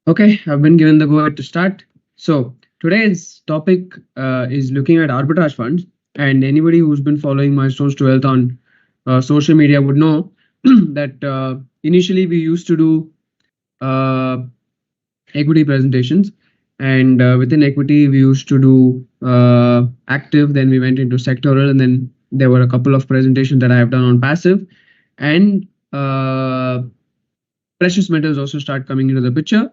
Okay, I've been given the go ahead to start. So today's topic is looking at arbitrage funds, and anybody who's been following Milestones2Wealth on social media would know that initially we used to do uh, equity presentations, and within equity we used to do active. Then we went into sectoral, and then there were a couple of presentations that I have done on passive, and precious metals also start coming into the picture.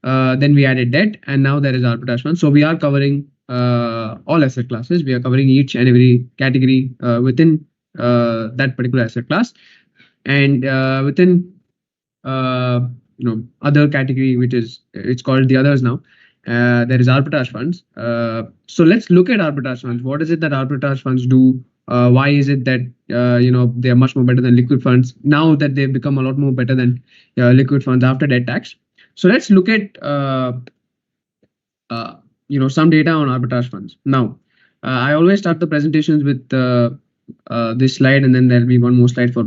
Then we added debt, and now there is arbitrage fund. So we are covering all asset classes. We are covering each and every category within that particular asset class, and within other category, which is it's called the others now. There is arbitrage funds. So let's look at arbitrage funds. What is it that arbitrage funds do? Why is it that they are much more better than liquid funds now that they've become a lot more better than liquid funds after debt tax? So let's look at some data on arbitrage funds. Now, I always start the presentations with this slide, and then there'll be one more slide for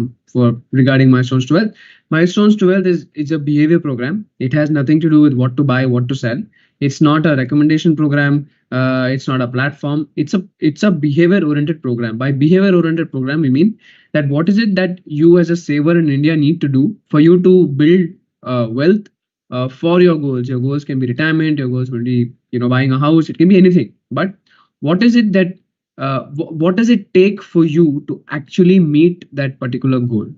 regarding Milestones2Wealth. Milestones2Wealth is a behavior program. It has nothing to do with what to buy, what to sell. It's not a recommendation program. It's not a platform. It's a behavior oriented program. By behavior oriented program, we mean that what is it that you as a saver in India need to do for you to build wealth for your goals. Your goals can be retirement. Your goals will be buying a house. It can be anything. But what is it that what does it take for you to actually meet that particular goal?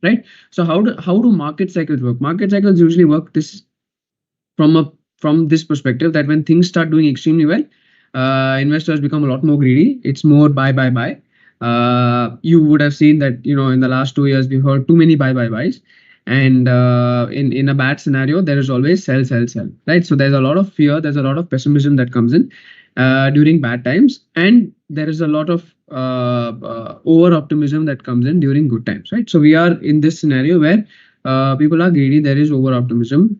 Right? So how do market cycles work? Market cycles usually work this from this perspective, that when things start doing extremely well, investors become a lot more greedy. It's more buy. You would have seen that in the last 2 years we've heard too many buys, and in a bad scenario there is always sell, right? So there's a lot of fear, there's a lot of pessimism that comes in during bad times, and there is a lot of over optimism that comes in during good times, right? So we are in this scenario where people are greedy, there is over optimism.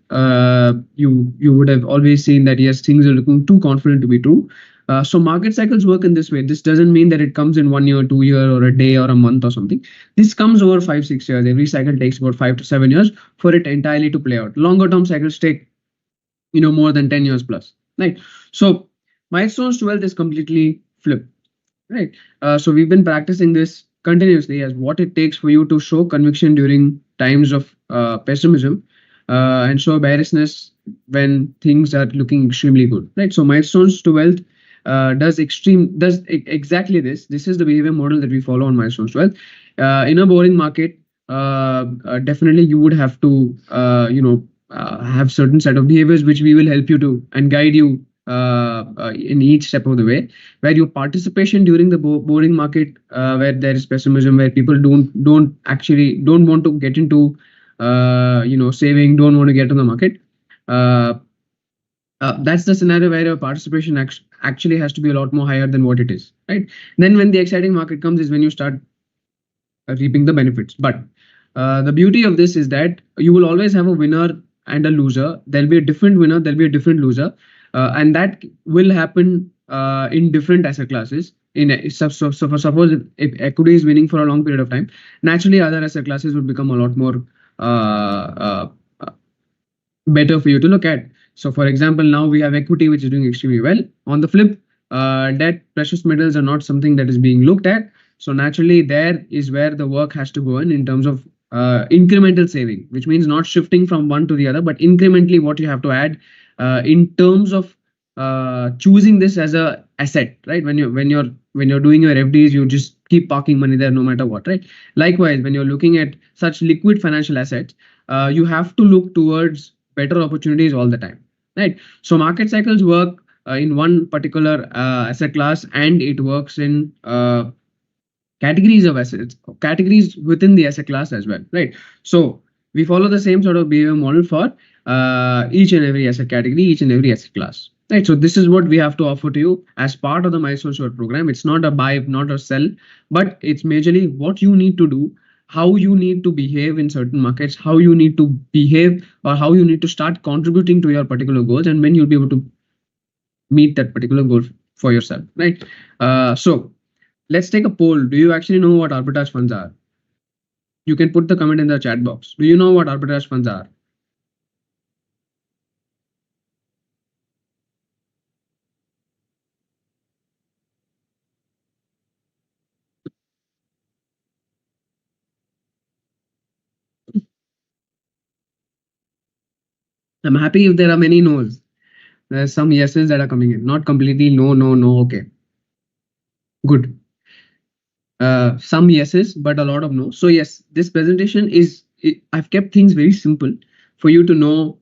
You would have always seen that yes, things are looking too confident to be true. So market cycles work in this way. This doesn't mean that it comes in 1 year, 2 year, or a day, or a month, or something. This comes over 5-6 years. Every cycle takes about 5 to 7 years for it entirely to play out. Longer term cycles take more than 10 years plus, right? So Milestones2Wealth is completely flipped, right? So we've been practicing this continuously as what it takes for you to show conviction during times of pessimism and show bearishness when things are looking extremely good, right? So Milestones2Wealth does exactly this. This is the behavior model that we follow on Milestones2Wealth. In a boring market, definitely you would have to have certain set of behaviors which we will help you to and guide you in each step of the way, where your participation during the boring market, where there is pessimism, where people don't want to get into saving, don't want to get to the market. That's the scenario where your participation actually has to be a lot more higher than what it is, right? Then when the exciting market comes is when you start reaping the benefits. But the beauty of this is that you will always have a winner and a loser. There'll be a different winner, there'll be a different loser, and that will happen in different asset classes. So suppose if equity is winning for a long period of time, naturally other asset classes would become a lot more better for you to look at. So for example, now we have equity which is doing extremely well. On the flip, debt, precious metals are not something that is being looked at. So naturally there is where the work has to go in terms of incremental saving, which means not shifting from one to the other, but incrementally what you have to add in terms of choosing this as a asset, right? When you're doing your FDs, you just keep parking money there no matter what, right? Likewise, when you're looking at such liquid financial assets, you have to look towards better opportunities all the time, right? So market cycles work in one particular asset class, and it works in categories of assets, categories within the asset class as well, right? So we follow the same sort of behavior model for each and every asset category, each and every asset class, right? So this is what we have to offer to you as part of the Milestones2Wealth program. It's not a buy, not a sell, but it's majorly what you need to do, how you need to behave in certain markets, how you need to behave, or how you need to start contributing to your particular goals, and when you'll be able to meet that particular goal for yourself, right? So let's take a poll. Do you actually know what arbitrage funds are? You can put the comment in the chat box. Do you know what arbitrage funds are? I'm happy if there are many no's. There's some yeses that are coming in, not completely no, no, no. Okay, good. Some yeses, but a lot of no. So yes, this presentation is, I've kept things very simple for you to know,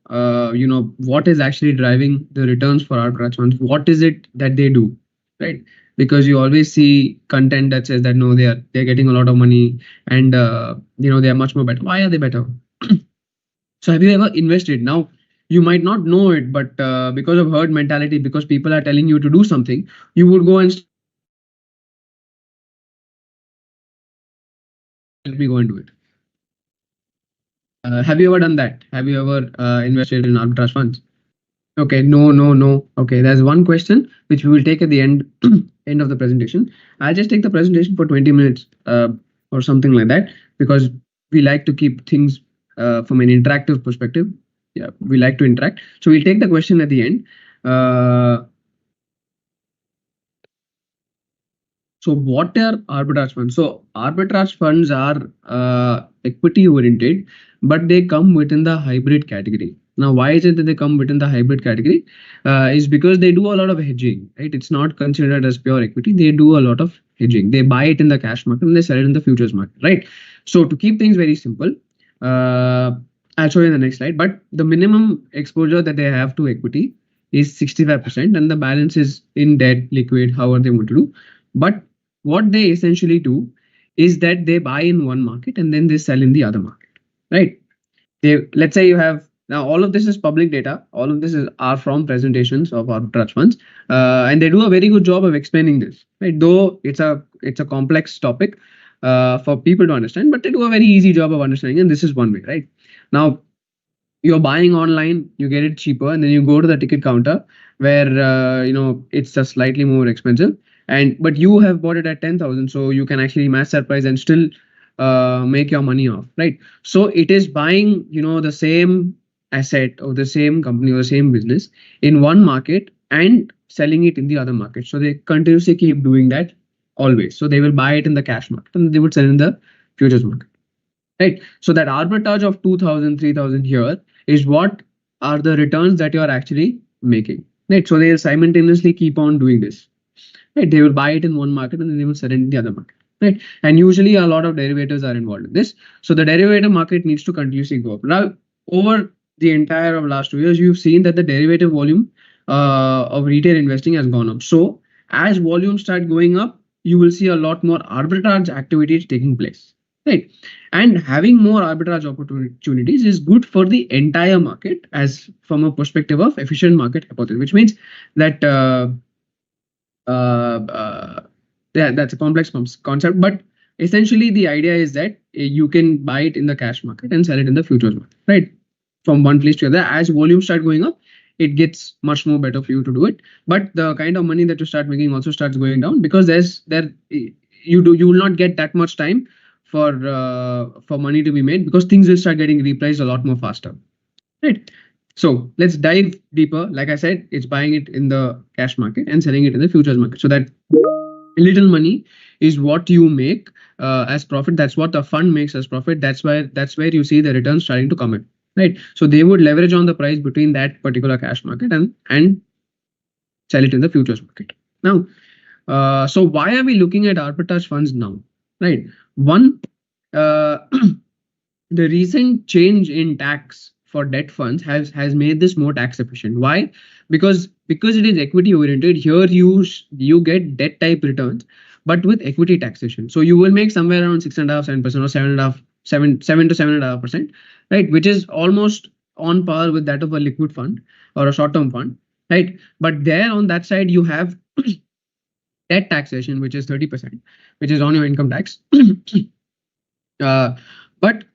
what is actually driving the returns for arbitrage funds. What is it that they do, right? Because you always see content that says that no, they're getting a lot of money, and they are much more better. Why are they better? So have you ever invested? Now you might not know it, but because of herd mentality, because people are telling you to do something, you would go and let me go and do it. Have you ever done that? Have you ever invested in arbitrage funds? Okay, no, no, no. Okay, there's one question which we will take at the end end of the presentation. I'll just take the presentation for 20 minutes or something like that, because we like to keep things from an interactive perspective. Yeah, we like to interact. So we'll take the question at the end. So what are arbitrage funds? So arbitrage funds are equity oriented, but they come within the hybrid category. Now, why is it that they come within the hybrid category? Is because they do a lot of hedging, right? It's not considered as pure equity. They do a lot of hedging. They buy it in the cash market and they sell it in the futures market, right? So to keep things very simple, I'll show you in the next slide. But the minimum exposure that they have to equity is 65%, and the balance is in debt, liquid, however they want to do. But what they essentially do is that they buy in one market and then they sell in the other market, right? Let's say you have, now all of this is public data, all of this are from presentations of arbitrage funds, and they do a very good job of explaining this, right? Though it's a complex topic for people to understand, but they do a very easy job of understanding, and this is one way, right? Now you're buying online, you get it cheaper, and then you go to the ticket counter where it's just slightly more expensive, and but you have bought it at 10,000, so you can actually match that price and still make your money off, right? So it is buying the same asset or the same company or the same business in one market and selling it in the other market. So they continuously keep doing that always. So they will buy it in the cash market and they would sell in the futures market, right? So that arbitrage of 2,000, 3,000 here is what are the returns that you are actually making, right? So they'll simultaneously keep on doing this, right? They will buy it in one market and then they will sell it in the other market, right? And usually a lot of derivatives are involved in this. So the derivative market needs to continuously go up. Now, over the entire of last 2 years, you've seen that the derivative volume of retail investing has gone up. So as volumes start going up, you will see a lot more arbitrage activities taking place, right? And having more arbitrage opportunities is good for the entire market, as from a perspective of efficient market hypothesis, which means that yeah, that's a complex concept, but essentially the idea is that you can buy it in the cash market and sell it in the futures market, right? From one place to the other. As volumes start going up, it gets much more better for you to do it, but the kind of money that you start making also starts going down, because you will not get that much time for money to be made, because things will start getting repriced a lot more faster, right? So let's dive deeper. Like I said, it's buying it in the cash market and selling it in the futures market. So that little money is what you make as profit. That's what the fund makes as profit. That's where you see the returns starting to come in, right? So they would leverage on the price between that particular cash market and sell it in the futures market. Now, so why are we looking at arbitrage funds now, right? One, the recent change in tax for debt funds has made this more tax efficient. Why? Because it is equity oriented. Here you get debt type returns, but with equity taxation. So you will make somewhere around 6.5%, 7% or 7.5%, 7 to 7.5%, right? Which is almost on par with that of a liquid fund or a short-term fund, right? But there on that side you have debt taxation, which is 30%, which is on your income tax. But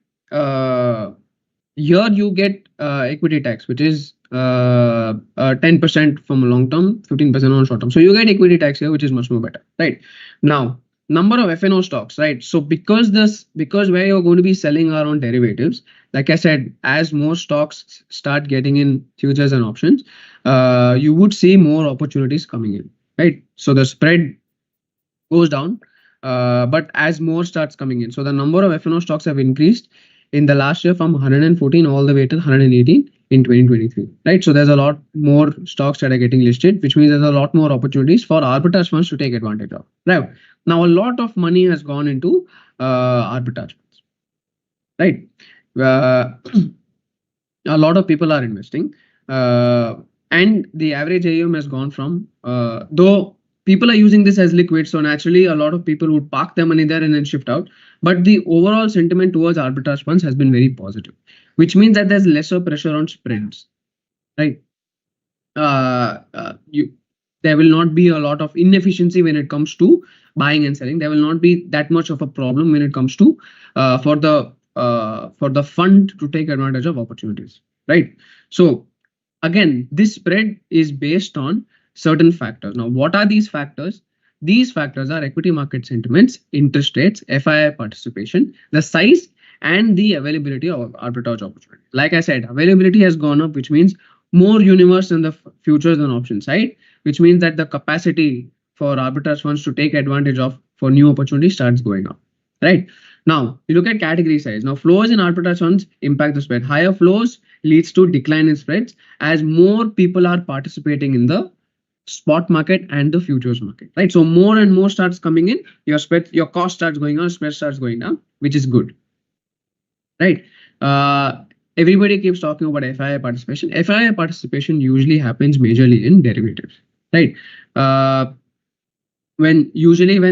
here you get equity tax, which is 10% from a long term, 15% on short term. So you get equity tax here, which is much more better, right? Now, number of F&O stocks, right? So because where you're going to be selling are on derivatives, like I said, as more stocks start getting in futures and options, you would see more opportunities coming in, right? So the spread goes down, but as more starts coming in, so the number of F&O stocks have increased in the last year from 114 all the way to 118. in 2023, right? So there's a lot more stocks that are getting listed, which means there's a lot more opportunities for arbitrage funds to take advantage of. Right now, a lot of money has gone into arbitrage funds, right? Uh, a lot of people are investing, and the average AUM has gone from though people are using this as liquid, so naturally a lot of people would park their money there and then shift out. But the overall sentiment towards arbitrage funds has been very positive, which means that there's lesser pressure on spreads, right? There will not be a lot of inefficiency when it comes to buying and selling. There will not be that much of a problem when it comes to for the fund to take advantage of opportunities, right? So again, this spread is based on certain factors. Now, what are these factors? These factors are equity market sentiments, interest rates, FII participation, the size, and the availability of arbitrage opportunity. Like I said, availability has gone up, which means more universe in the futures and option side, which means that the capacity for arbitrage funds to take advantage of for new opportunities starts going up, right? Now, you look at category size. Now, flows in arbitrage funds impact the spread. Higher flows leads to decline in spreads as more people are participating in the spot market and the futures market, right? So more and more starts coming in, your spread, your cost starts going on, spread starts going down, which is good, right? Everybody keeps talking about FII participation. FII participation usually happens majorly in derivatives, right? When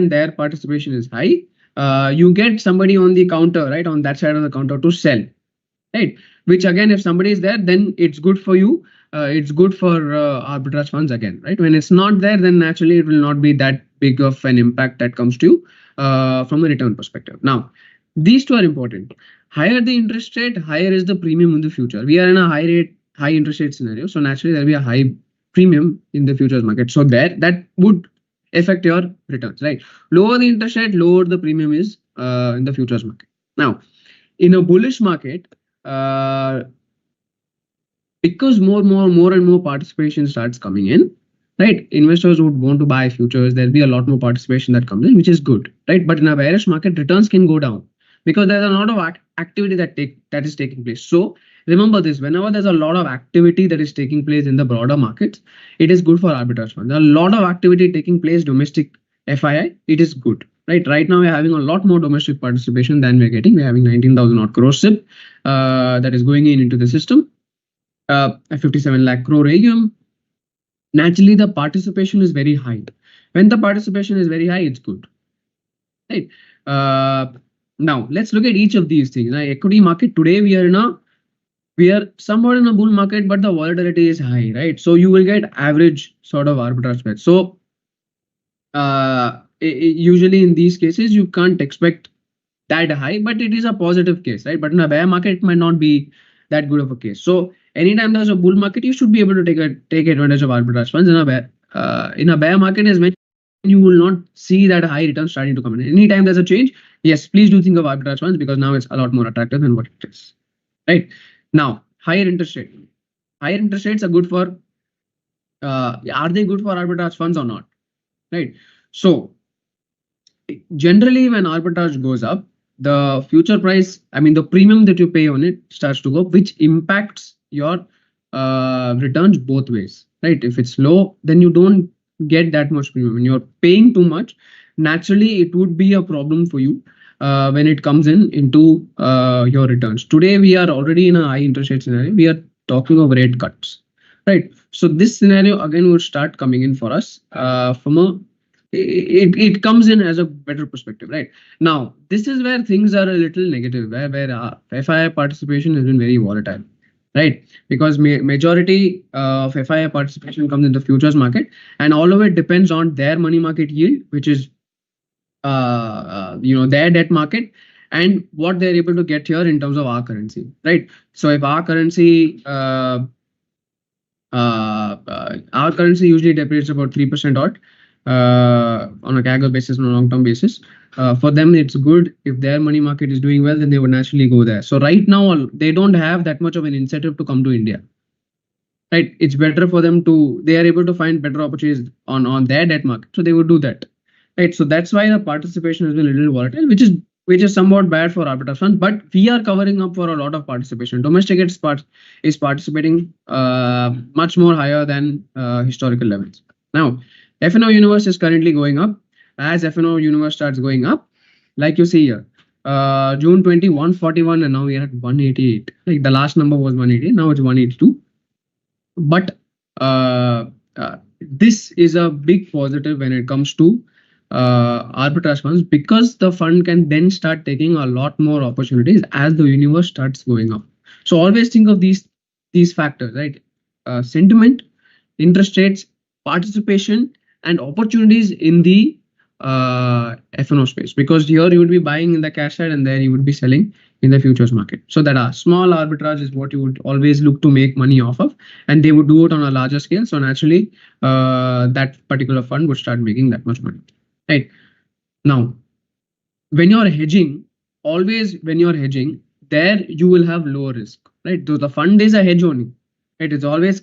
their participation is high, you get somebody on the counter, right, on that side of the counter to sell, right? Which again, if somebody is there, then it's good for you. It's good for arbitrage funds again, right? When it's not there, then naturally it will not be that big of an impact that comes to you from a return perspective. Now, these two are important. Higher the interest rate, higher is the premium in the future. We are in a high interest rate scenario, so naturally there will be a high premium in the futures market. So that would affect your returns, right? Lower the interest rate, lower the premium is in the futures market. Now, in a bullish market, because more and more participation starts coming in, right? Investors would want to buy futures. There'll be a lot more participation that comes in, which is good, right? But in a bearish market, returns can go down because there's a lot of activity that is taking place. So remember this: whenever there's a lot of activity that is taking place in the broader markets, it is good for arbitrage funds. A lot of activity taking place domestic FII, it is good. Right now, we're having a lot more domestic participation than we're getting. We're having 19,000 odd crore SIP that is going into the system. A 57 lakh crore AUM. Naturally, the participation is very high. When the participation is very high, it's good, right? Now, let's look at each of these things. Now, equity market today, we are somewhat in a bull market, but the volatility is high, right? So you will get average sort of arbitrage spread. So usually in these cases, you can't expect that high, but it is a positive case, right? But in a bear market, it might not be that good of a case. So anytime there's a bull market, you should be able to take advantage of arbitrage funds. In a bear market is when you will not see that high return starting to come in. Anytime there's a change, yes, please do think of arbitrage funds because now it's a lot more attractive than what it is, right? Now, higher interest rate. Higher interest rates are good for, are they good for arbitrage funds or not, right? So generally when arbitrage goes up, the future price, I mean the premium that you pay on it starts to go up, which impacts your returns both ways, right? If it's low, then you don't get that much premium. When you're paying too much, naturally it would be a problem for you when it comes into your returns. Today we are already in a high interest rate scenario. We are talking of rate cuts, right? So this scenario again would start coming in for us from a it comes in as a better perspective, right? Now, this is where things are a little negative, where FII participation has been very volatile, right? Because majority of FII participation comes in the futures market, and all of it depends on their money market yield, which is their debt market, and what they're able to get here in terms of our currency, right? So if our currency usually depreciates about 3% odd on a CAGR basis, on a long-term basis. For them, it's good. If their money market is doing well, then they would naturally go there. So right now, they don't have that much of an incentive to come to India, right? It's better for them they are able to find better opportunities on their debt market. So they would do that, right? So that's why the participation has been a little volatile, which is which is somewhat bad for arbitrage funds, but we are covering up for a lot of participation. Domestic is participating much more higher than historical levels. Now, FNO universe is currently going up. As FNO universe starts going up, like you see here, June 20, 141, and now we are at 188. Like the last number was 180, now it's 182. But this is a big positive when it comes to arbitrage funds, because the fund can then start taking a lot more opportunities as the universe starts going up. So always think of these factors, right? Sentiment, interest rates, participation, and opportunities in the FNO space, because here you would be buying in the cash side and there you would be selling in the futures market. So that a small arbitrage is what you would always look to make money off of, and they would do it on a larger scale. So naturally, that particular fund would start making that much money. Right now, when you're hedging, always when you're hedging, there you will have lower risk, right? So the fund is a hedge only, right? It's always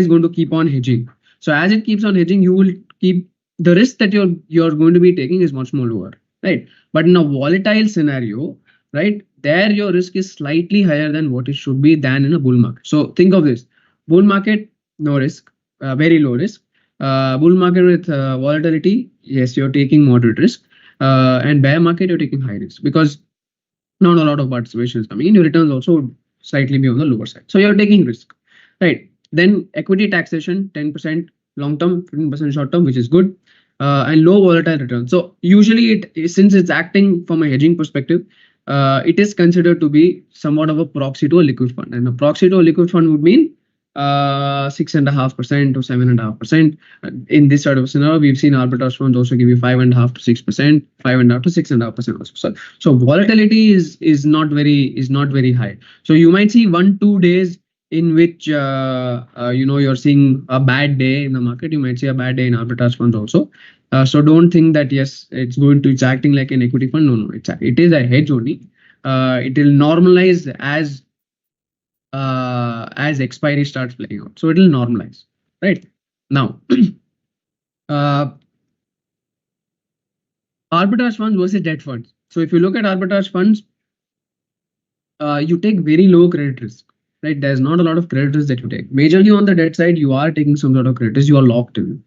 going to keep on hedging. So as it keeps on hedging, you will keep the risk that you're going to be taking is much more lower, right? But in a volatile scenario, right, there your risk is slightly higher than what it should be than in a bull market. So think of this: bull market, no risk, very low risk. Bull market with volatility, yes, you're taking moderate risk. And bear market, you're taking high risk, because not a lot of participation is coming in. Your returns also slightly be on the lower side. So you're taking risk, right? Then equity taxation, 10% long term, 15% short term, which is good, and low volatile return. So usually, since it's acting from a hedging perspective, it is considered to be somewhat of a proxy to a liquid fund, and a proxy to a liquid fund would mean 6.5% to 7.5%. In this sort of scenario, we've seen arbitrage funds also give you 5.5% to 6%, 5.5% to 6.5% also. So volatility is not very high. So you might see 1-2 days in which you're seeing a bad day in the market. You might see a bad day in arbitrage funds also. So don't think that yes, it's acting like an equity fund. No, it is a hedge only. It will normalize as expiry starts playing out. So it will normalize, right? Now, arbitrage funds versus debt funds. So if you look at arbitrage funds, you take very low credit risk, right? There's not a lot of credit risk that you take. Majorly on the debt side, you are taking some sort of credit risk. You are locked in,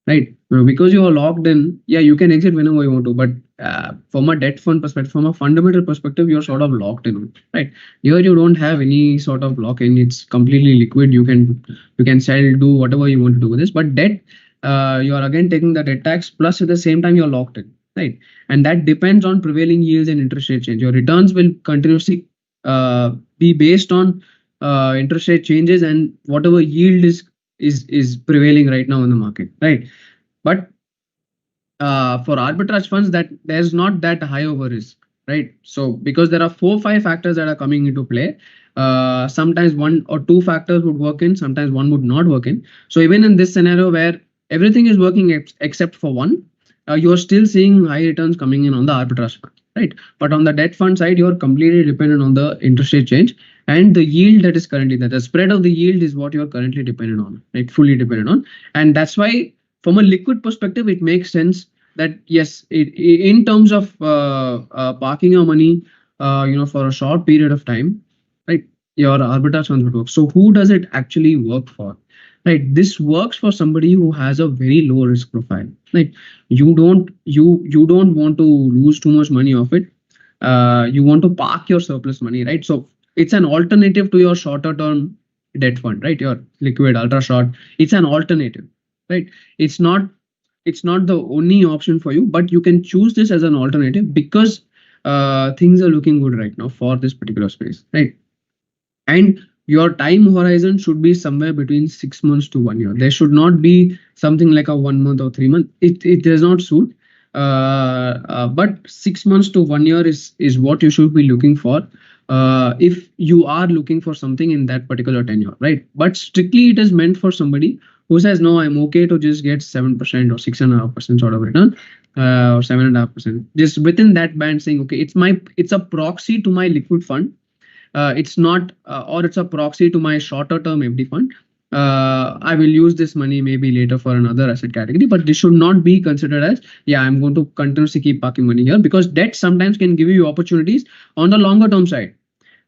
right? Because you are locked in, yeah, you can exit whenever you want to, but from a debt fund perspective, from a fundamental perspective, you're sort of locked in, right? Here you don't have any sort of lock in. It's completely liquid. You can sell, do whatever you want to do with this. But debt, you are again taking the debt tax, plus at the same time you're locked in, right? And that depends on prevailing yields and interest rate change. Your returns will continuously be based on interest rate changes and whatever yield is prevailing right now in the market, right? But for arbitrage funds, that there's not that high of a risk, right? So because there are 4-5 factors that are coming into play, sometimes 1 or 2 factors would work in, sometimes one would not work in. So even in this scenario where everything is working except for one, you're still seeing high returns coming in on the arbitrage fund, right? But on the debt fund side, you're completely dependent on the interest rate change and the yield that is currently there. The spread of the yield is what you're currently dependent on, right? Fully dependent on. And that's why from a liquid perspective, it makes sense that yes, in terms of parking your money, for a short period of time, right? Your arbitrage funds would work. So who does it actually work for? Right, this works for somebody who has a very low risk profile. Like you don't want to lose too much money off it. You want to park your surplus money, right? So it's an alternative to your shorter term debt fund, right? Your liquid ultra short. It's an alternative, right? It's not the only option for you, but you can choose this as an alternative because things are looking good right now for this particular space, right? And your time horizon should be somewhere between 6 months to 1 year. There should not be something like a 1 month or 3 months. It does not suit. But 6 months to 1 year is what you should be looking for if you are looking for something in that particular tenure, right? But strictly it is meant for somebody who says, no, I'm okay to just get 7% or 6.5% sort of return, or 7.5%. Just within that band saying, okay, it's a proxy to my liquid fund. It's not, or it's a proxy to my shorter term FD fund. I will use this money maybe later for another asset category, but this should not be considered as, yeah, I'm going to continuously keep parking money here, because debt sometimes can give you opportunities on the longer term side.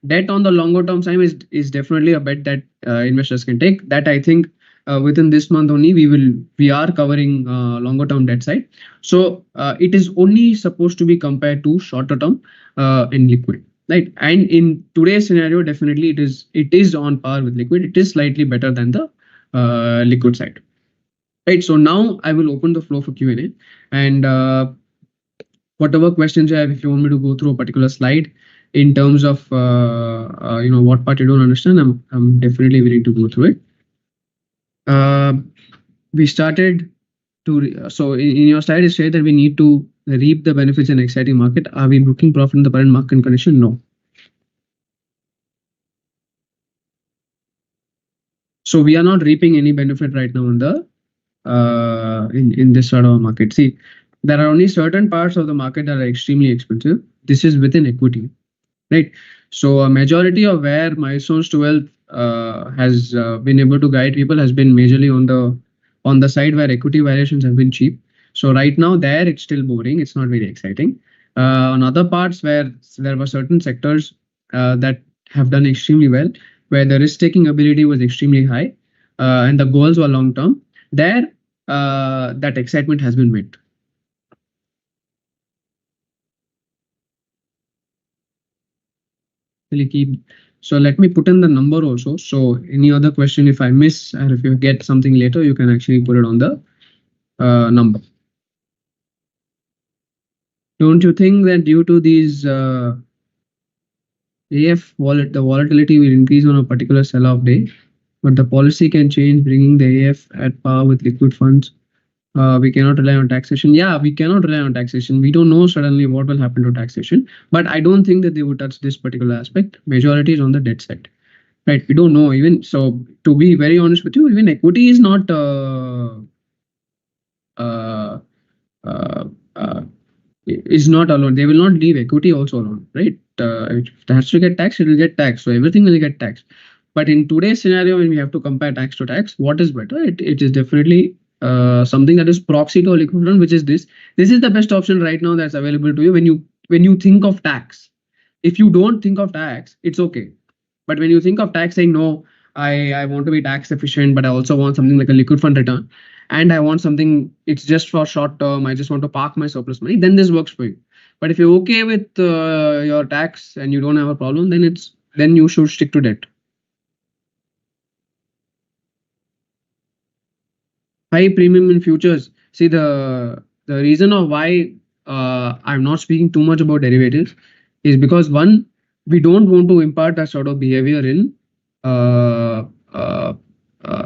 Debt on the longer term side is definitely a bet that investors can take. That I think within this month only we are covering longer term debt side. So it is only supposed to be compared to shorter term in liquid, right? And in today's scenario, definitely it is on par with liquid. It is slightly better than the liquid side, right? So now I will open the floor for Q&A, and whatever questions you have, if you want me to go through a particular slide in terms of what part you don't understand, I'm definitely willing to go through it. We started to so in your slide it said that we need to reap the benefits in exciting market. Are we booking profit in the current market condition? No. So we are not reaping any benefit right now in the in this sort of market. See, there are only certain parts of the market that are extremely expensive. This is within equity, right? So a majority of where Milestones2Wealth has been able to guide people has been majorly on the side where equity valuations have been cheap. So right now there it's still boring. It's not very exciting. On other parts where there were certain sectors that have done extremely well, where the risk-taking ability was extremely high, and the goals were long term, there that excitement has been met. Keep. So let me put in the number also. So any other question, if I miss or if you get something later, you can actually put it on the number. Don't you think that due to these AF wallet, the volatility will increase on a particular sell-off day, but the policy can change, bringing the AF at par with liquid funds? We cannot rely on taxation. Yeah, we cannot rely on taxation. We don't know suddenly what will happen to taxation, but I don't think that they would touch this particular aspect. Majority is on the debt side, right? We don't know even. So to be very honest with you, even equity is not uh, uh, uh, is not alone. They will not leave equity also alone, right? If it has to get taxed, it will get taxed. So everything will get taxed. But in today's scenario, when we have to compare tax to tax, what is better? It is definitely something that is proxy to equivalent, which is this. This is the best option right now that's available to you when you think of tax. If you don't think of tax, it's okay. But when you think of tax, saying no, I want to be tax efficient, but I also want something like a liquid fund return, and I want something, it's just for short term, I just want to park my surplus money, then this works for you. But if you're okay with your tax and you don't have a problem, then you should stick to debt. High premium in futures. See, the reason of why I'm not speaking too much about derivatives is because, one, we don't want to impart that sort of behavior in uh, uh,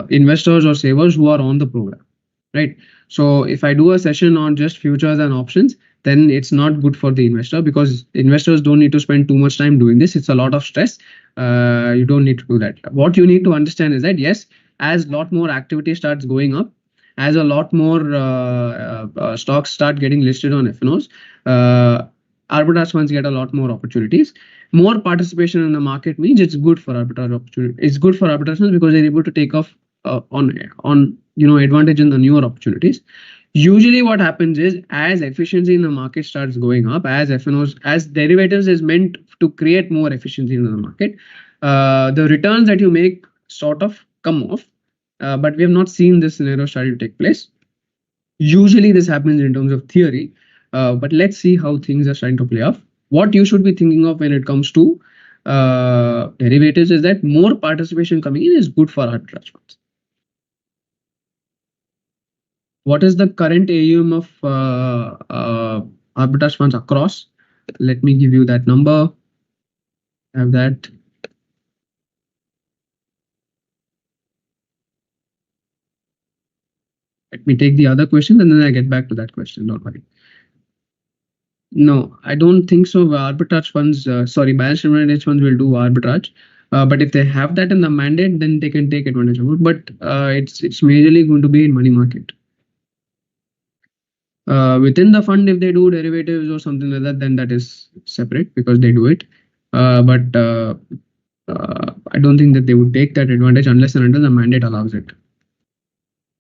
investors or savers who are on the program, right? So if I do a session on just futures and options, then it's not good for the investor, because investors don't need to spend too much time doing this. It's a lot of stress. You don't need to do that. What you need to understand is that, yes, as a lot more activity starts going up, as a lot more stocks start getting listed on FNOs, arbitrage funds get a lot more opportunities. More participation in the market means it's good for arbitrage opportunity. It's good for arbitrage funds because they're able to take off on advantage in the newer opportunities. Usually what happens is, as efficiency in the market starts going up, as FNOs, as derivatives is meant to create more efficiency in the market, the returns that you make sort of come off. But we have not seen this scenario starting to take place. Usually this happens in terms of theory, but let's see how things are starting to play off. What you should be thinking of when it comes to derivatives is that more participation coming in is good for arbitrage funds. What is the current AUM of arbitrage funds across? Let me give you that number. I have that. Let me take the other question and then I get back to that question. Don't worry. No, I don't think so. Arbitrage funds, balance managed funds will do arbitrage. But if they have that in the mandate, then they can take advantage of it. But it's majorly going to be in money market. Within the fund, if they do derivatives or something like that, then that is separate because they do it. But I don't think that they would take that advantage unless and until the mandate allows it.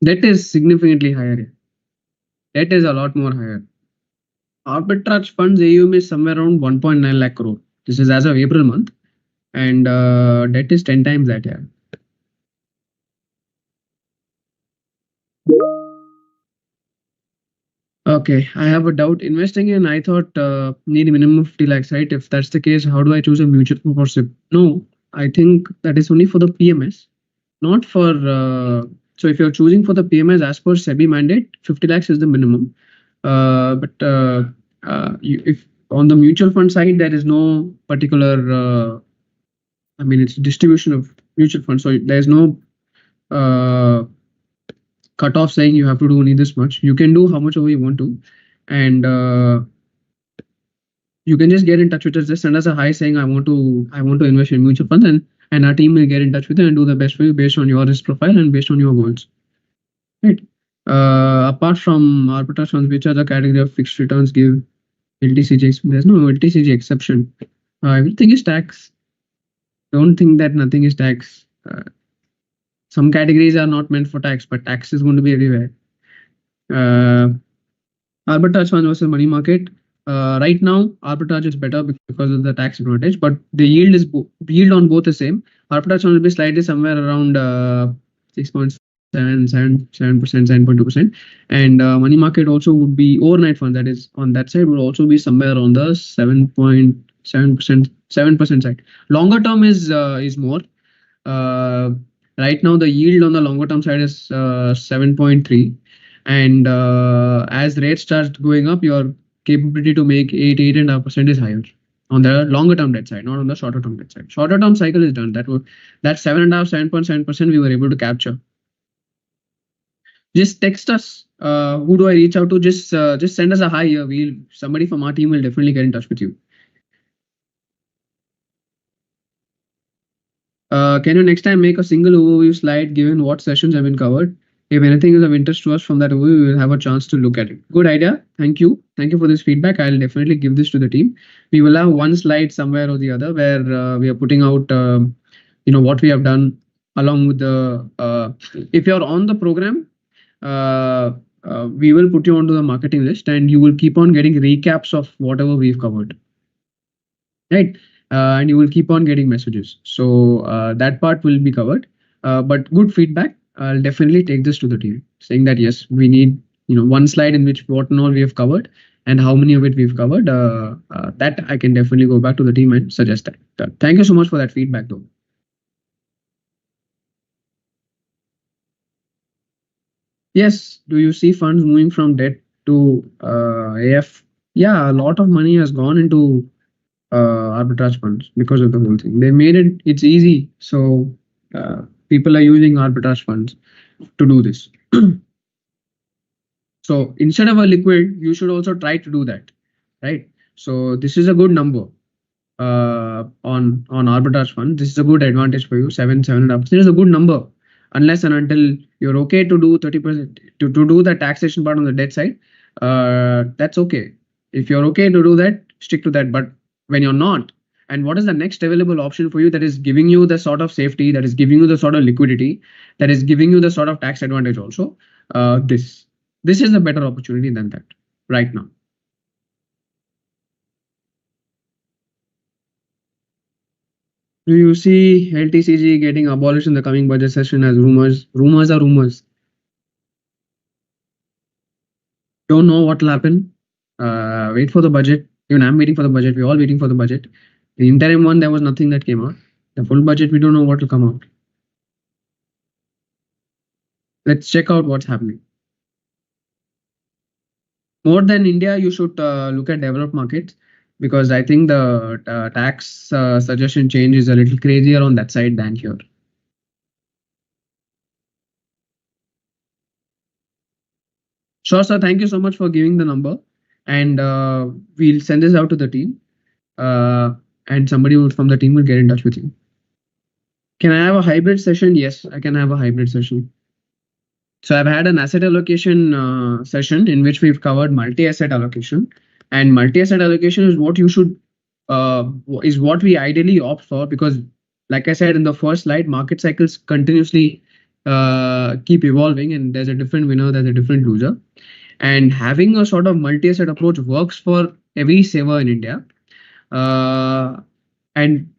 That is significantly higher. That is a lot more higher. Arbitrage funds AUM is somewhere around 1.9 lakh crore. This is as of April month, and that is 10 times that. Yeah. Okay, I have a doubt. Investing in, I thought need a minimum of 50 lakhs, right? If that's the case, how do I choose a mutual fund or SIP? No, I think that is only for the PMS, not for. So if you're choosing for the PMS as per SEBI mandate, 50 lakhs is the minimum. If on the mutual fund side, there is no particular. I mean, it's distribution of mutual funds, so there's no cutoff saying you have to do only this much. You can do how much over you want to, and you can just get in touch with us. Just send us a hi saying I want to invest in mutual funds, and our team will get in touch with you and do the best for you based on your risk profile and based on your goals. Right. Apart from arbitrage funds, which other category of fixed returns give LTCG? There's no LTCG exception. Everything is tax. Don't think that nothing is tax. Some categories are not meant for tax, but tax is going to be everywhere. Arbitrage fund versus money market. Right now, arbitrage is better because of the tax advantage, but the yield on both the same. Arbitrage fund will be slightly somewhere around 6.7%, 7.2%, and money market also would be overnight fund. That is on that side would also be somewhere on the 7% side. Longer term is more. Right now, the yield on the longer term side is 7.3, and as rates start going up, your capability to make 8.5% is higher on the longer term debt side, not on the shorter term debt side. Shorter term cycle is done. That 7.5, 7.7% we were able to capture. Just text us. Who do I reach out to? Just send us a hi here. Somebody from our team will definitely get in touch with you. Can you next time make a single overview slide given what sessions have been covered? If anything is of interest to us from that overview, we will have a chance to look at it. Good idea. Thank you. Thank you for this feedback. I'll definitely give this to the team. We will have one slide somewhere or the other where we are putting out, what we have done along with the. If you're on the program, we will put you onto the marketing list, and you will keep on getting recaps of whatever we've covered. Right. And you will keep on getting messages. So that part will be covered. But good feedback. I'll definitely take this to the team, saying that yes, we need one slide in which what and all we have covered and how many of it we've covered. That I can definitely go back to the team and suggest that. Thank you so much for that feedback, though. Yes. Do you see funds moving from debt to AF? Yeah, a lot of money has gone into arbitrage funds because of the whole thing. They made it's easy, so people are using arbitrage funds to do this. So instead of a liquid, you should also try to do that, right? So this is a good number on arbitrage fund. This is a good advantage for you. 7.5% is a good number, unless and until you're okay to do 30% to do the taxation part on the debt side. That's okay. If you're okay to do that, stick to that. But when you're not, and what is the next available option for you that is giving you the sort of safety, that is giving you the sort of liquidity, that is giving you the sort of tax advantage also? This is a better opportunity than that right now. Do you see LTCG getting abolished in the coming budget session as rumors? Rumors are rumors. Don't know what will happen. Wait for the budget. Even I'm waiting for the budget. We're all waiting for the budget. The interim one, there was nothing that came out. The full budget, we don't know what will come out. Let's check out what's happening. More than India, you should look at developed markets, because I think the tax suggestion change is a little crazier on that side than here. Sure, sir. Thank you so much for giving the number, and we'll send this out to the team, and somebody from the team will get in touch with you. Can I have a hybrid session? Yes, I can have a hybrid session. So I've had an asset allocation session in which we've covered multi-asset allocation, and multi-asset allocation is what you should is what we ideally opt for, because like I said in the first slide, market cycles continuously keep evolving, and there's a different winner, there's a different loser. And having a sort of multi-asset approach works for every saver in India. And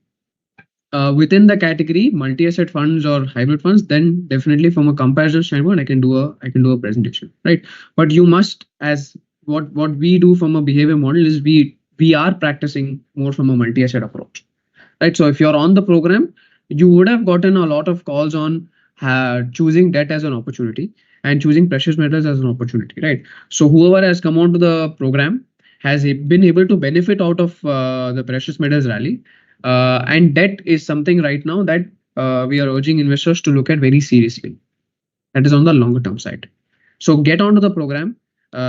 within the category multi-asset funds or hybrid funds, then definitely from a comparison standpoint, I can do a presentation, right? But you must, as what we do from a behavior model is we are practicing more from a multi-asset approach, right? So if you're on the program, you would have gotten a lot of calls on choosing debt as an opportunity and choosing precious metals as an opportunity, right? So whoever has come onto the program has been able to benefit out of the precious metals rally. And debt is something right now that we are urging investors to look at very seriously. That is on the longer term side. So get onto the program, send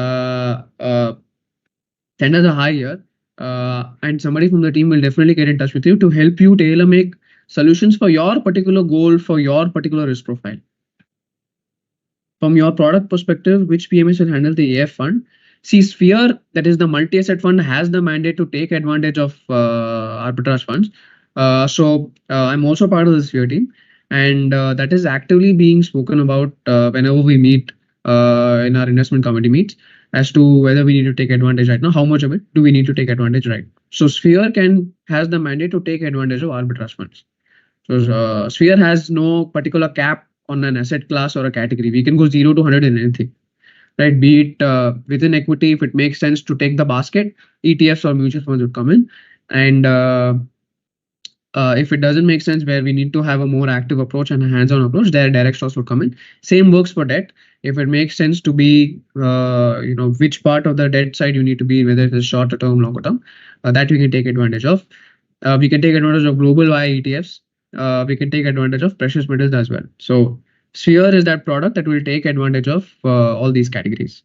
us a hi here, and somebody from the team will definitely get in touch with you to help you tailor make solutions for your particular goal, for your particular risk profile. From your product perspective, which PMS will handle the AF fund? See, Sphere, that is the multi-asset fund, has the mandate to take advantage of arbitrage funds. So I'm also part of the Sphere team, and that is actively being spoken about whenever we meet in our investment committee meets, as to whether we need to take advantage right now, how much of it do we need to take advantage right. So Sphere has the mandate to take advantage of arbitrage funds. So Sphere has no particular cap on an asset class or a category. We can go 0 to 100 in anything, right? Be it within equity, if it makes sense to take the basket, ETFs or mutual funds would come in. And if it doesn't make sense, where we need to have a more active approach and a hands-on approach, there direct stocks would come in. Same works for debt. If it makes sense to be, which part of the debt side you need to be, whether it is shorter term, longer term, that we can take advantage of. We can take advantage of global Y ETFs. We can take advantage of precious metals as well. So Sphere is that product that will take advantage of all these categories.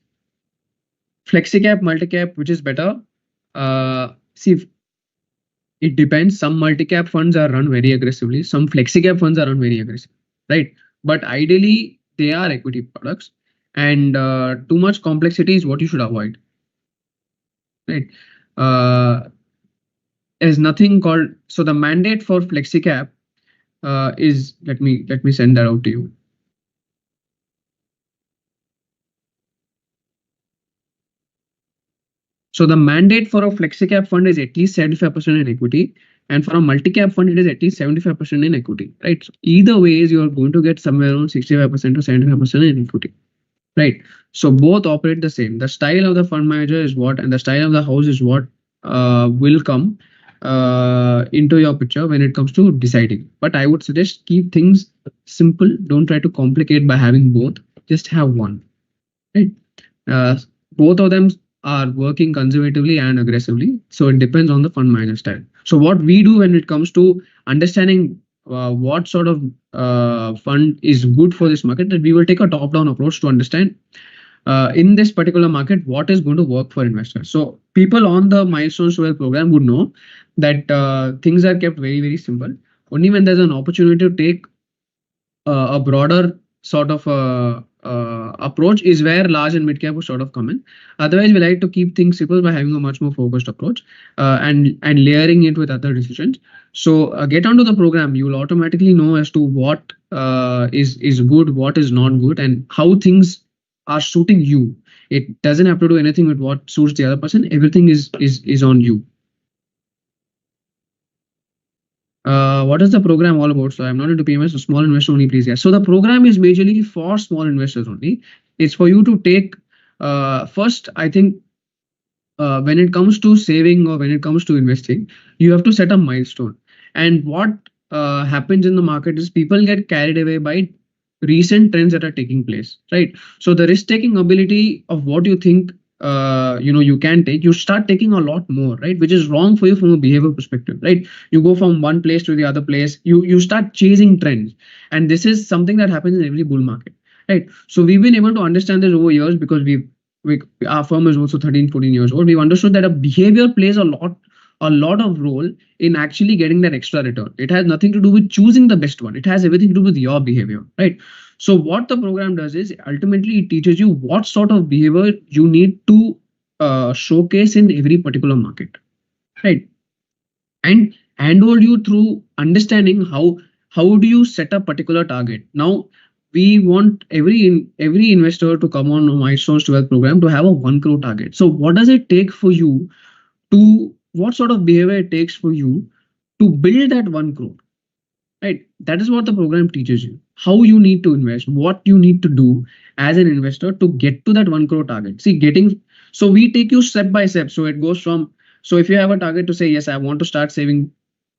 FlexiCap, multicap, which is better? See, it depends. Some multi-cap funds are run very aggressively. Some flexi-cap funds are run very aggressive, right? But ideally, they are equity products, and too much complexity is what you should avoid, right? There's nothing called, so the mandate for flexi-cap is, let me send that out to you. So the mandate for a flexi-cap fund is at least 75% in equity, and for a multi-cap fund, it is at least 75% in equity, right? So either ways, you are going to get somewhere around 65% to 75% in equity, right? So both operate the same. The style of the fund manager is what, and the style of the house is what will come into your picture when it comes to deciding. But I would suggest keep things simple. Don't try to complicate by having both. Just have one, right? Both of them are working conservatively and aggressively, so it depends on the fund manager style. So what we do when it comes to understanding what sort of fund is good for this market, that we will take a top-down approach to understand in this particular market what is going to work for investors. So people on the Milestones2Wealth program would know that things are kept very, very simple. Only when there's an opportunity to take a broader sort of approach is where large and mid cap would sort of come in. Otherwise, we like to keep things simple by having a much more focused approach and layering it with other decisions. So get onto the program. You will automatically know as to what is good, what is not good, and how things are suiting you. It doesn't have to do anything with what suits the other person. Everything is on you. What is the program all about? So I'm not into PMS, so small investor only, please. Yes. So the program is majorly for small investors only. It's for you to take first, I think, when it comes to saving or when it comes to investing, you have to set a milestone. And what happens in the market is people get carried away by recent trends that are taking place, right? So the risk-taking ability of what you think you can take, you start taking a lot more, right? Which is wrong for you from a behavior perspective, right? You go from one place to the other place, you start chasing trends, and this is something that happens in every bull market, right? So we've been able to understand this over years because our firm is also 13-14 years old. We've understood that a behavior plays a lot of role in actually getting that extra return. It has nothing to do with choosing the best one. It has everything to do with your behavior, right? So what the program does is ultimately it teaches you what sort of behavior you need to showcase in every particular market, right? And handhold you through understanding how do you set a particular target. Now we want every investor to come on a Milestones2Wealth program to have a 1 crore target. So what does it take for you to, what sort of behavior it takes for you to build that 1 crore, right? That is what the program teaches you, how you need to invest, what you need to do as an investor to get to that 1 crore target. See, so we take you step by step. So it goes from, so if you have a target to say, yes, I want to start saving,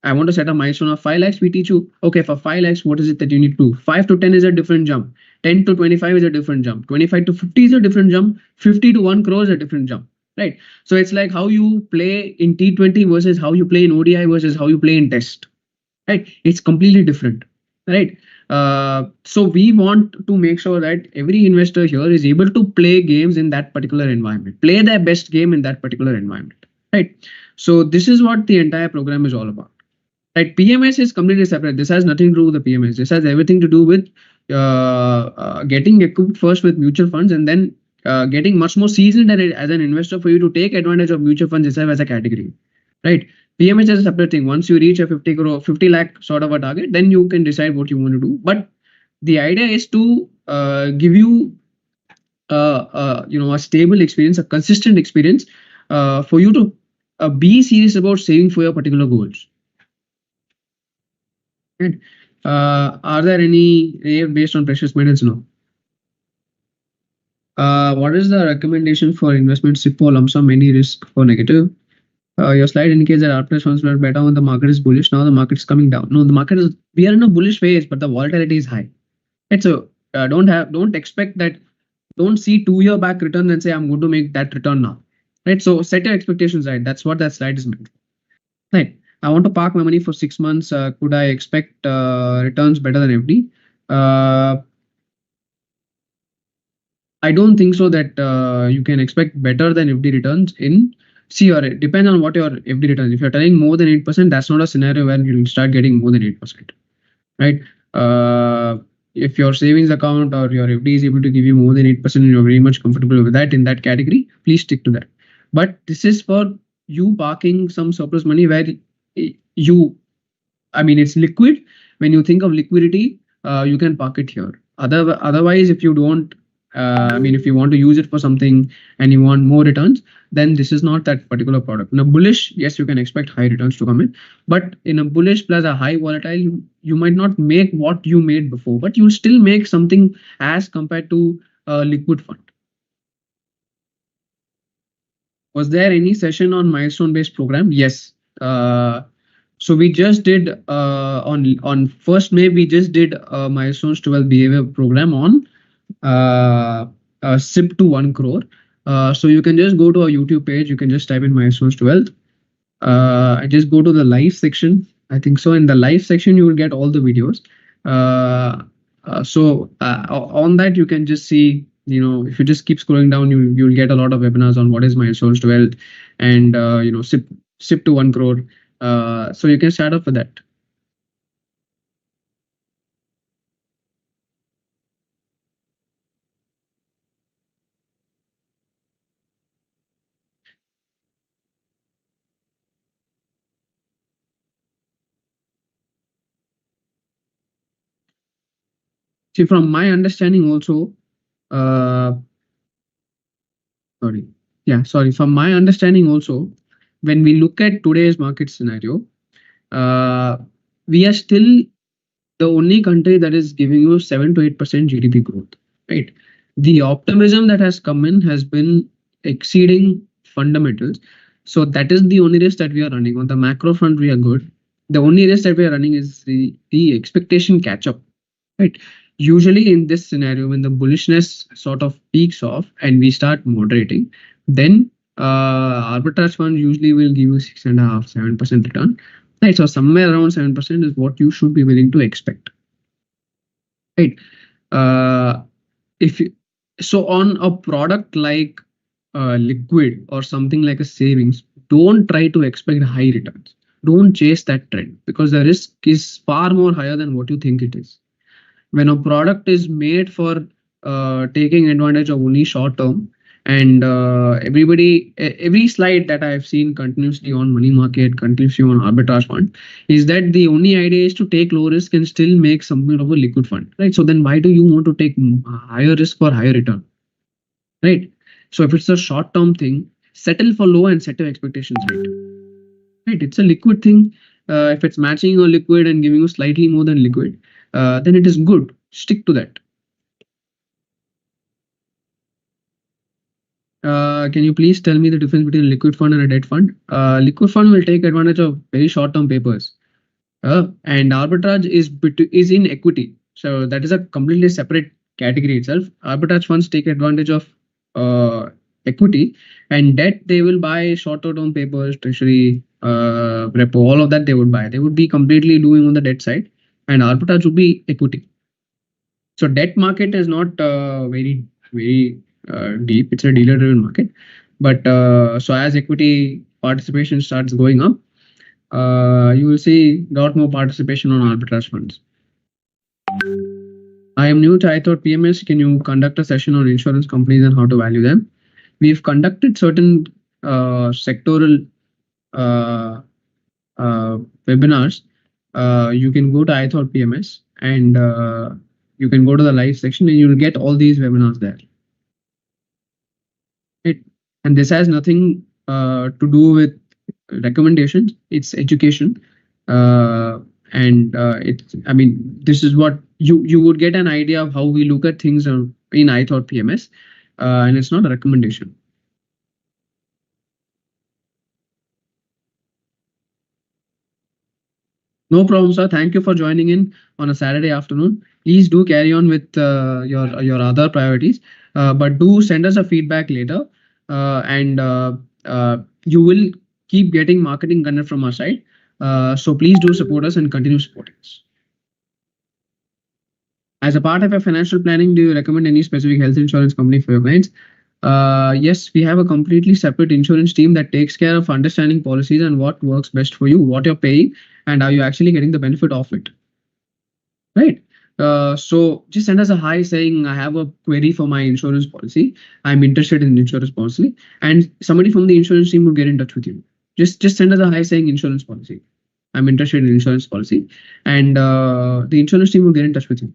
I want to set a milestone of 5 lakhs, we teach you, okay, for 5 lakhs, what is it that you need to do? 5 to 10 is a different jump. 10 to 25 is a different jump. 25 to 50 is a different jump. 50 to 1 crore is a different jump, right? So it's like how you play in T20 versus how you play in ODI versus how you play in test, right? It's completely different, right? So we want to make sure that every investor here is able to play games in that particular environment, play their best game in that particular environment, right? So this is what the entire program is all about, right? PMS is completely separate. This has nothing to do with the PMS. This has everything to do with getting equipped first with mutual funds, and then getting much more seasoned as an investor for you to take advantage of mutual funds itself as a category, right? PMS is a separate thing. Once you reach a 50 lakh sort of a target, then you can decide what you want to do. But the idea is to give you a stable experience, a consistent experience, for you to be serious about saving for your particular goals. Right? Are there any based on precious metals? No. What is the recommendation for investment SIP or lump sum? Any risk for negative? Your slide indicates that arbitrage funds were better when the market is bullish. Now the market is coming down. No, the market is, we are in a bullish phase, but the volatility is high. Right? So don't expect that. Don't see 2-year back return and say I'm going to make that return now. Right? So set your expectations right. That's what that slide is meant. Right. I want to park my money for 6 months. Could I expect returns better than FD? I don't think so that you can expect better than FD returns in CRA. It depends on what your FD returns. If you're telling more than 8%, that's not a scenario where you'll start getting more than 8%, right? If your savings account or your FD is able to give you more than 8% and you're very much comfortable with that in that category, please stick to that. But this is for you parking some surplus money where it's liquid. When you think of liquidity, you can park it here. Otherwise, if you don't, if you want to use it for something and you want more returns, then this is not that particular product. In a bullish, yes, you can expect high returns to come in, but in a bullish plus a high volatile, you might not make what you made before, but you'll still make something as compared to a liquid fund. Was there any session on milestone based program? Yes. So we just did on 1st May, we just did a Milestones2Wealth behavior program on SIP to 1 crore. So you can just go to our YouTube page. You can just type in Milestones2Wealth. Just go to the live section. I think so. In the live section, you will get all the videos. On that, you can just see, if you just keep scrolling down, you'll get a lot of webinars on what is Milestones2Wealth and SIP to 1 crore. So you can start off with that. See, from my understanding also, from my understanding also, when we look at today's market scenario, we are still the only country that is giving you 7 to 8% GDP growth, right? The optimism that has come in has been exceeding fundamentals. So that is the only risk that we are running. On the macro front, we are good. The only risk that we are running is the expectation catch up, right? Usually in this scenario, when the bullishness sort of peaks off and we start moderating, then arbitrage fund usually will give you 6.5%, 7% return. Right, so somewhere around 7% is what you should be willing to expect. Right. So on a product like liquid or something like a savings, don't try to expect high returns. Don't chase that trend because the risk is far more higher than what you think it is. When a product is made for taking advantage of only short term, And every slide that I've seen continuously on money market, continuously on arbitrage fund, is that the only idea is to take low risk and still make something of a liquid fund, right? So then why do you want to take higher risk for higher return, right? So if it's a short term thing, settle for low and set your expectations right. Right, it's a liquid thing. If it's matching your liquid and giving you slightly more than liquid, then it is good. Stick to that. Can you please tell me the difference between a liquid fund and a debt fund? Liquid fund will take advantage of very short-term papers, and arbitrage is in equity. So that is a completely separate category itself. Arbitrage funds take advantage of equity, and debt they will buy shorter-term papers, treasury, repo, all of that they would buy. They would be completely doing on the debt side, and arbitrage would be equity. So debt market is not very deep. It's a dealer driven market, but so as equity participation starts going up, you will see a lot more participation on arbitrage funds. I am new to iThought PMS. Can you conduct a session on insurance companies and how to value them? We've conducted certain sectoral webinars. You can go to iThought PMS and you can go to the live section and you'll get all these webinars there. And this has nothing to do with recommendations. It's education, and it's. I mean, this is what you would get an idea of how we look at things in iThought PMS, and it's not a recommendation. No problem, sir. Thank you for joining in on a Saturday afternoon. Please do carry on with your other priorities, but do send us a feedback later, and you will keep getting marketing content from our side. So please do support us and continue supporting us. As a part of your financial planning, do you recommend any specific health insurance company for your clients? Yes, we have a completely separate insurance team that takes care of understanding policies and what works best for you, what you're paying, and are you actually getting the benefit of it, right? So just send us a hi saying I have a query for my insurance policy. I'm interested in insurance policy, and somebody from the insurance team will get in touch with you. Just send us a hi saying insurance policy. I'm interested in insurance policy, and the insurance team will get in touch with you.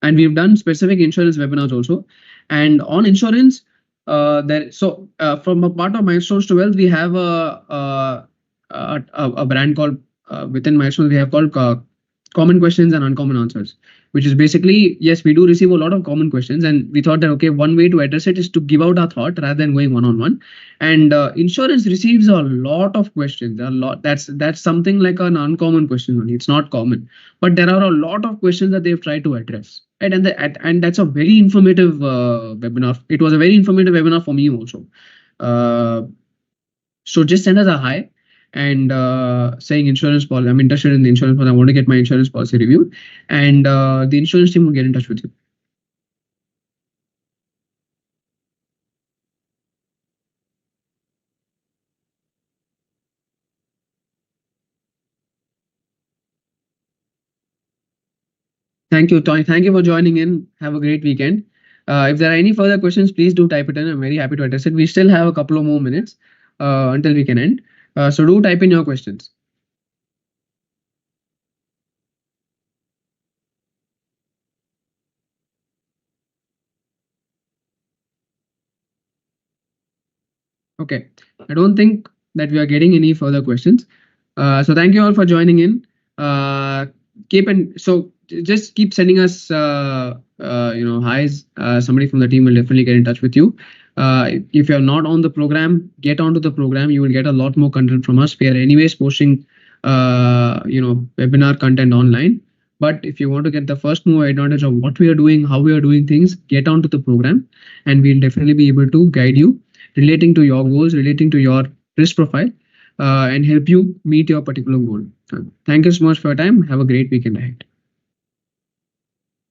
And we've done specific insurance webinars also. And on insurance, from a part of Milestones2Wealth, we have a brand called within Milestones we have called common questions and uncommon answers, which is basically, yes, we do receive a lot of common questions, and we thought that okay, one way to address it is to give out our thought rather than going one-on-one. And insurance receives a lot of questions, a lot. That's something like an uncommon question only. It's not common, but there are a lot of questions that they've tried to address. Right? And that's a very informative webinar. It was a very informative webinar for me also. So just send us a hi and saying insurance policy. I'm interested in the insurance policy. I want to get my insurance policy reviewed, and the insurance team will get in touch with you. Thank you, Tony. Thank you for joining in. Have a great weekend. If there are any further questions, please do type it in. I'm very happy to address it. We still have a couple of more minutes until we can end. So do type in your questions. Okay, I don't think that we are getting any further questions. So thank you all for joining in. Just keep sending us highs. Somebody from the team will definitely get in touch with you. If you're not on the program, get onto the program. You will get a lot more content from us. We are anyways posting webinar content online. But if you want to get the first move advantage of what we are doing, how we are doing things, get onto the program, and we'll definitely be able to guide you relating to your goals, relating to your risk profile, and help you meet your particular goal. Thank you so much for your time. Have a great weekend ahead.